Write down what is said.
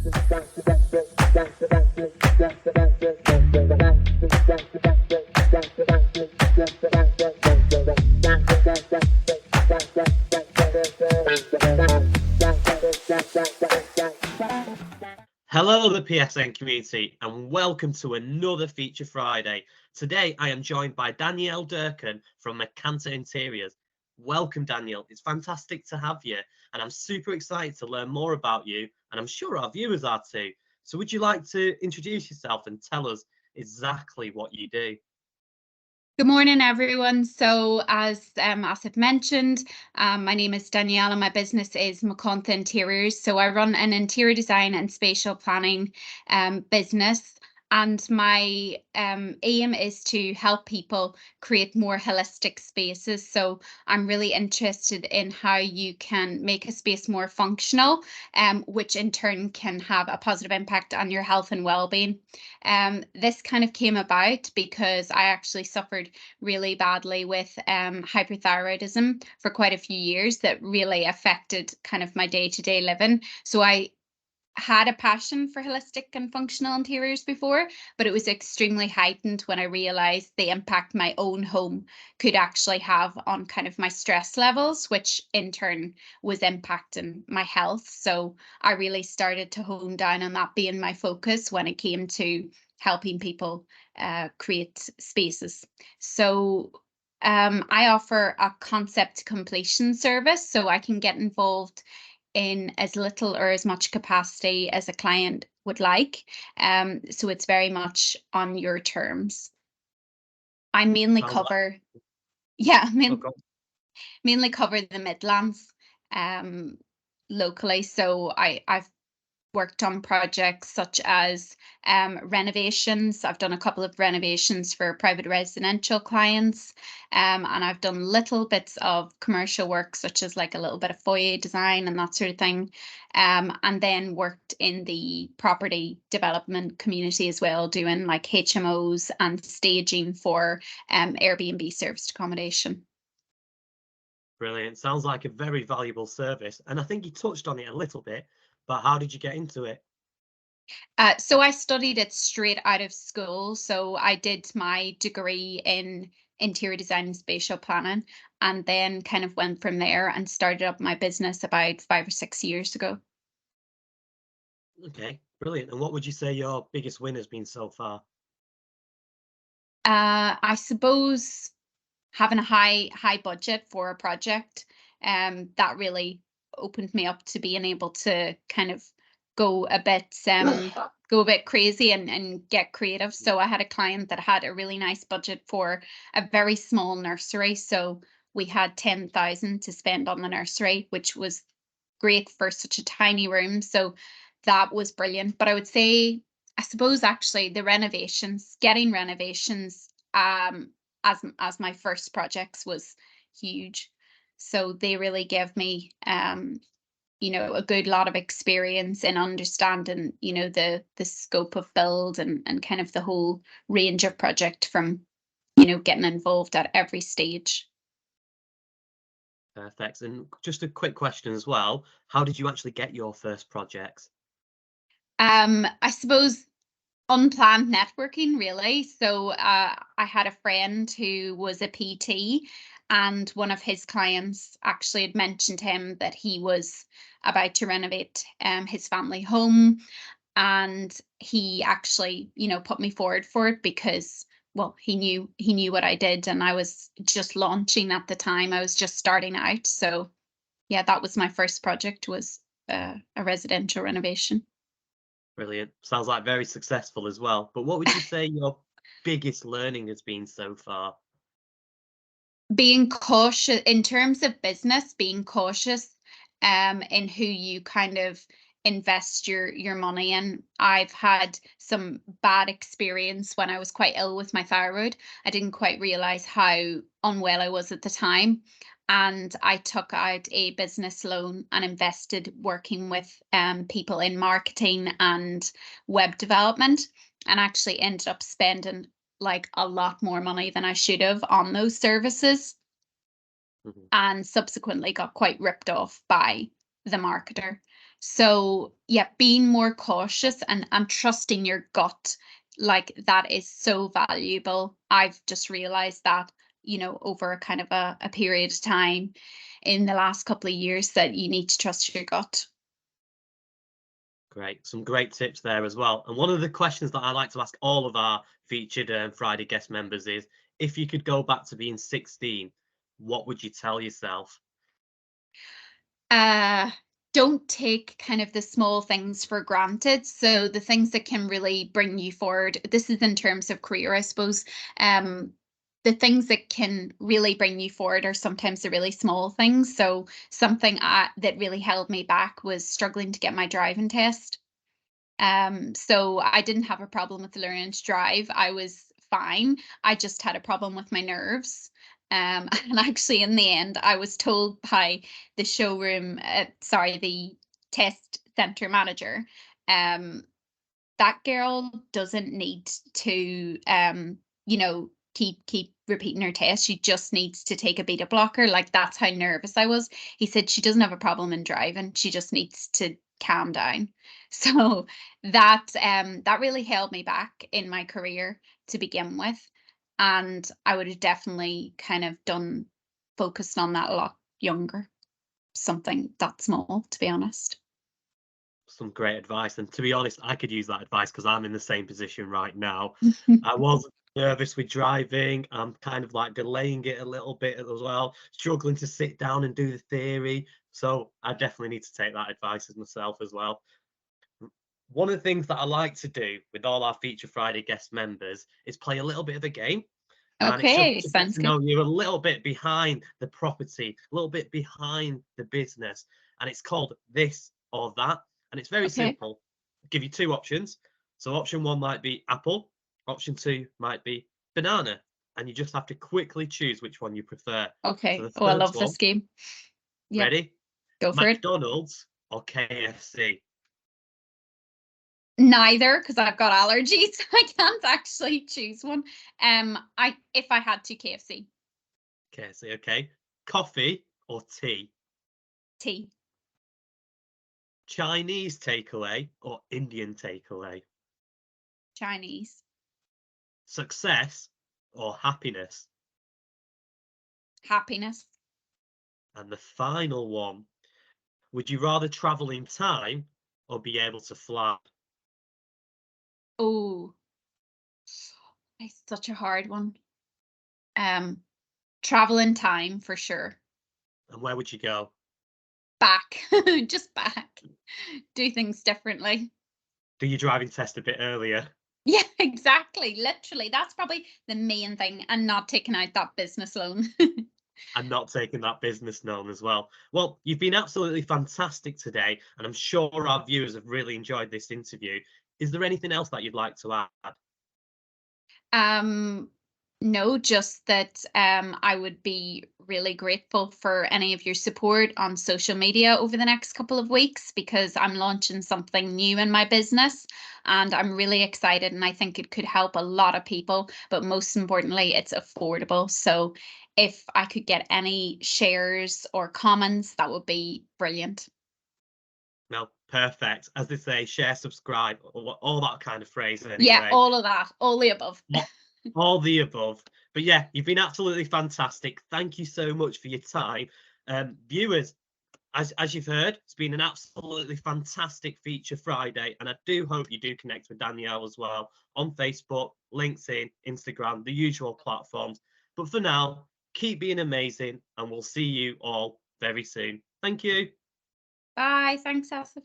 Hello, the PSN community, and welcome to another Feature Friday. Today, I am joined by Danielle Durkhan from Macanta Interiors. Welcome, Danielle. It's fantastic to have you, and I'm super excited to learn more about you, and I'm sure our viewers are too. So would you like to introduce yourself and tell us exactly what you do? Good morning, everyone. So as I've mentioned, my name is Danielle and my business is Macanta Interiors. So I run an interior design and spatial planning business. And my aim is to help people create more holistic spaces. So I'm really interested in how you can make a space more functional, which in turn can have a positive impact on your health and well-being. This kind of came about because I actually suffered really badly with hyperthyroidism for quite a few years that really affected kind of my day-to-day living. So I had a passion for holistic and functional interiors before, but it was extremely heightened when I realized the impact my own home could actually have on kind of my stress levels, which in turn was impacting my health. So I really started to hone down on that being my focus when it came to helping people create spaces. So I offer a concept completion service, so I can get involved in as little or as much capacity as a client would like. So it's very much on your terms. I mainly Sounds cover, mainly cover the Midlands locally. So I've worked on projects such as renovations. I've done a couple of renovations for private residential clients, and I've done little bits of commercial work, such as like a little bit of foyer design and that sort of thing, and then worked in the property development community as well, doing like HMOs and staging for Airbnb serviced accommodation. brilliant. Sounds like a very valuable service. And I think you touched on it a little bit, but how did you get into it? So I studied it straight out of school. So I did my degree in interior design and spatial planning, and then kind of went from there and started up my business about 5 or 6 years ago. Okay, brilliant. And what would you say your biggest win has been so far? I suppose having a high budget for a project, that really opened me up to being able to kind of go a bit crazy and get creative. So I had a client that had a really nice budget for a very small nursery. So we had 10,000 to spend on the nursery, which was great for such a tiny room. So that was brilliant. But I would say, I suppose actually getting renovations as my first projects was huge. So they really gave me a good lot of experience in understanding, the scope of build and kind of the whole range of project from, getting involved at every stage. Perfect. And just a quick question as well. How did you actually get your first projects? I suppose unplanned networking, really. So I had a friend who was a PT, and one of his clients actually had mentioned him that he was about to renovate his family home, and he actually, put me forward for it because, well, he knew what I did, and I was just launching at the time. I was just starting out, so yeah, that was my first project, was a residential renovation. Brilliant. Sounds like very successful as well. But what would you say your biggest learning has been so far? Being cautious in terms of business, being cautious in who you kind of invest your money in. I've had some bad experience when I was quite ill with my thyroid. I didn't quite realize how unwell I was at the time. And I took out a business loan and invested working with people in marketing and web development, and actually ended up spending like a lot more money than I should have on those services, Mhm. and subsequently got quite ripped off by the marketer. So yeah, being more cautious and trusting your gut, like that is so valuable. I've just realized that, over a kind of a period of time in the last couple of years, that you need to trust your gut. Great. Some great tips there as well. And one of the questions that I like to ask all of our featured Friday guest members is, if you could go back to being 16, what would you tell yourself? Don't take kind of the small things for granted. So the things that can really bring you forward, this is in terms of career, I suppose. The things that can really bring you forward are sometimes the really small things. So something that really held me back was struggling to get my driving test. So I didn't have a problem with learning to drive. I was fine. I just had a problem with my nerves. And actually, in the end, I was told by the the test center manager, um, that girl doesn't need to, keep repeating her test. She just needs to take a beta blocker. Like, that's how nervous I was. He said she doesn't have a problem in driving. She just needs to calm down. So that really held me back in my career to begin with. And I would have definitely kind of focused on that a lot younger. Something that small, to be honest. Some great advice. And to be honest, I could use that advice because I'm in the same position right now. I was nervous with driving. I'm kind of like delaying it a little bit as well, struggling to sit down and do the theory. So I definitely need to take that advice as myself as well. One of the things that I like to do with all our Feature Friday guest members is play a little bit of a game. And it's just Okay, to get sounds to good. know you a little bit behind the property, a little bit behind the business. And it's called This or That. And it's very Okay. simple. I'll give you two options. So option one might be apple, option two might be banana. And you just have to quickly choose which one you prefer. So Okay. the Oh, I first love one, this game. Yep, ready? go for it. McDonald's or KFC? Neither, because I've got allergies. I can't actually choose one. If I had to, KFC. KFC, okay. Coffee or tea? Tea. Chinese takeaway or Indian takeaway? Chinese. Success or happiness? Happiness. And the final one, would you rather travel in time or be able to fly? Oh, it's such a hard one. Um, Travel in time for sure. And where would you go? Back, just back. Do things differently. Do your driving test a bit earlier Yeah, exactly. Literally, that's probably the main thing, and not taking out that business loan. and not taking that business loan as well? Well, you've been absolutely fantastic today, and I'm sure our viewers have really enjoyed this interview. Is there anything else that you'd like to add? Um, no, just that I would be really grateful for any of your support on social media over the next couple of weeks, because I'm launching something new in my business and I'm really excited, and I think it could help a lot of people, but most importantly, it's affordable. So if I could get any shares or comments, that would be brilliant. No, perfect. As they say, share, subscribe, all that kind of phrase Yeah, anyway. all of that, all the above. All the above. But yeah, you've been absolutely fantastic. Thank you so much for your time. Viewers, as you've heard, it's been an absolutely fantastic Feature Friday, and I do hope you do connect with Danielle as well on Facebook, LinkedIn, Instagram, the usual platforms. But for now, keep being amazing, and we'll see you all very soon. Thank you. Bye. Thanks, Asif.